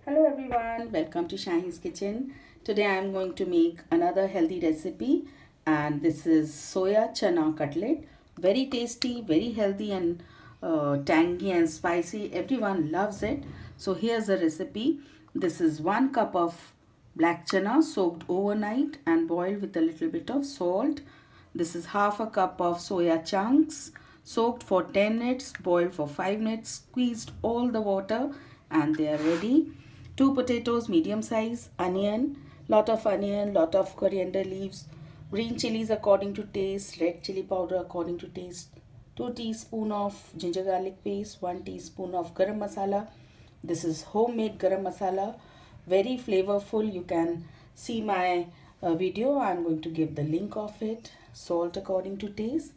Hello everyone, welcome to Shami's kitchen. Today I am going to make another healthy recipe, and this is soya chana cutlet. Very tasty, very healthy, and tangy and spicy. Everyone loves it. So here's the recipe. This is 1 cup of black chana soaked overnight and boiled with a little bit of salt. This is half a cup of soya chunks soaked for 10 minutes, boiled for 5 minutes, squeezed all the water, and they are ready. 2 potatoes medium size, lot of coriander leaves, green chilies according to taste, red chili powder according to taste, 2 teaspoon of ginger garlic paste, 1 teaspoon of garam masala. This is homemade garam masala, very flavorful. You can see my video. I'm going to give the link of it. Salt according to taste,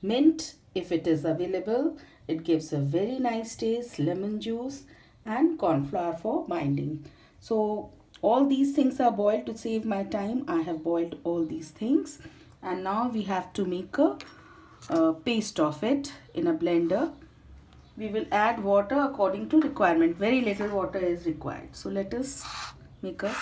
mint if it is available, it gives a very nice taste, lemon juice, and corn flour for binding. So all these things are boiled. To save my time, I have boiled all these things, and now we have to make a paste of it in a blender. We will add water according to requirement. Very little water is required. So let us make a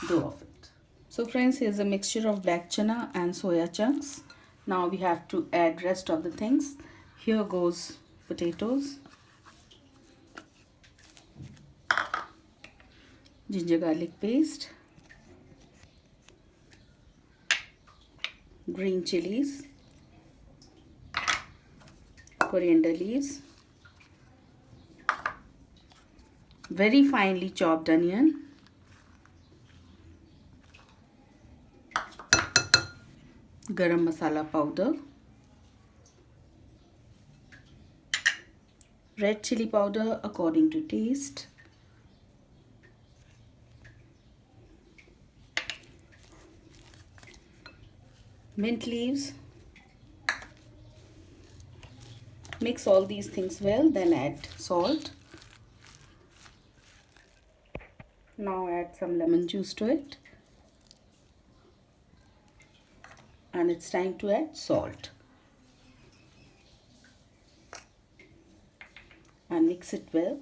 dough of it. So friends, here's a mixture of black chana and soya chunks. Now we have to add rest of the things. Here goes potatoes, ginger garlic paste, green chilies, coriander leaves, very finely chopped onion, garam masala powder, red chili powder according to taste, mint leaves. Mix all these things well, then add salt. Now add some lemon juice to it, and it's time to add salt and mix it well.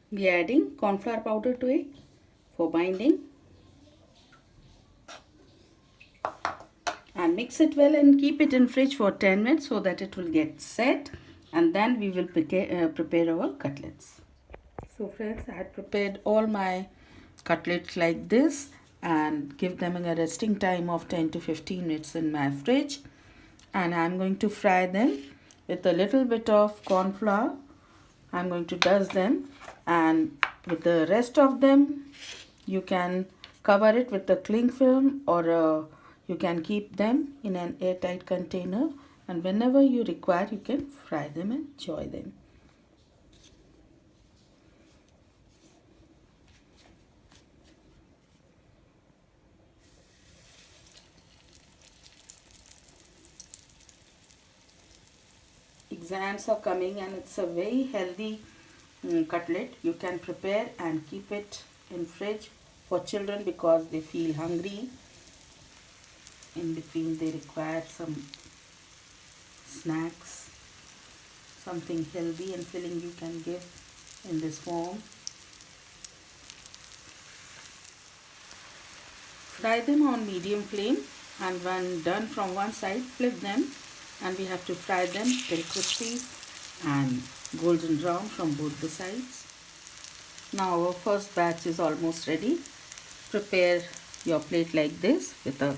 We are adding corn flour powder to it for binding, and mix it well and keep it in fridge for 10 minutes so that it will get set, and then we will prepare our cutlets. So friends, I had prepared all my cutlets like this and give them a resting time of 10 to 15 minutes in my fridge, and I'm going to fry them with a little bit of corn flour. I'm going to dust them, and with the rest of them you can cover it with a cling film, or you can keep them in an airtight container, and whenever you require you can fry them and enjoy them. Exams are coming, and it's a very healthy cutlet. You can prepare and keep it in fridge for children because they feel hungry. In between they require some snacks, something healthy and filling you can give in this form. Fry them on medium flame, and when done from one side, flip them, and we have to fry them till crispy and golden brown from both the sides. Now our first batch is almost ready. Prepare your plate like this with a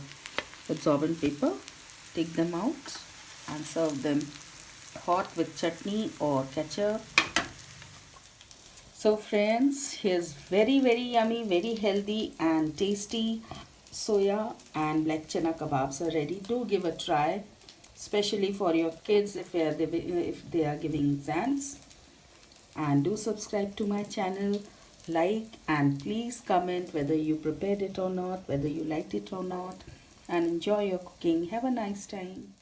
absorbent paper. Take them out and serve them hot with chutney or ketchup. So friends, here's very yummy, very healthy and tasty soya and black chana kebabs are ready. Do give a try, especially for your kids if they are giving exams. And do subscribe to my channel, like, and please comment whether you prepared it or not, whether you liked it or not, and enjoy your cooking. Have a nice time.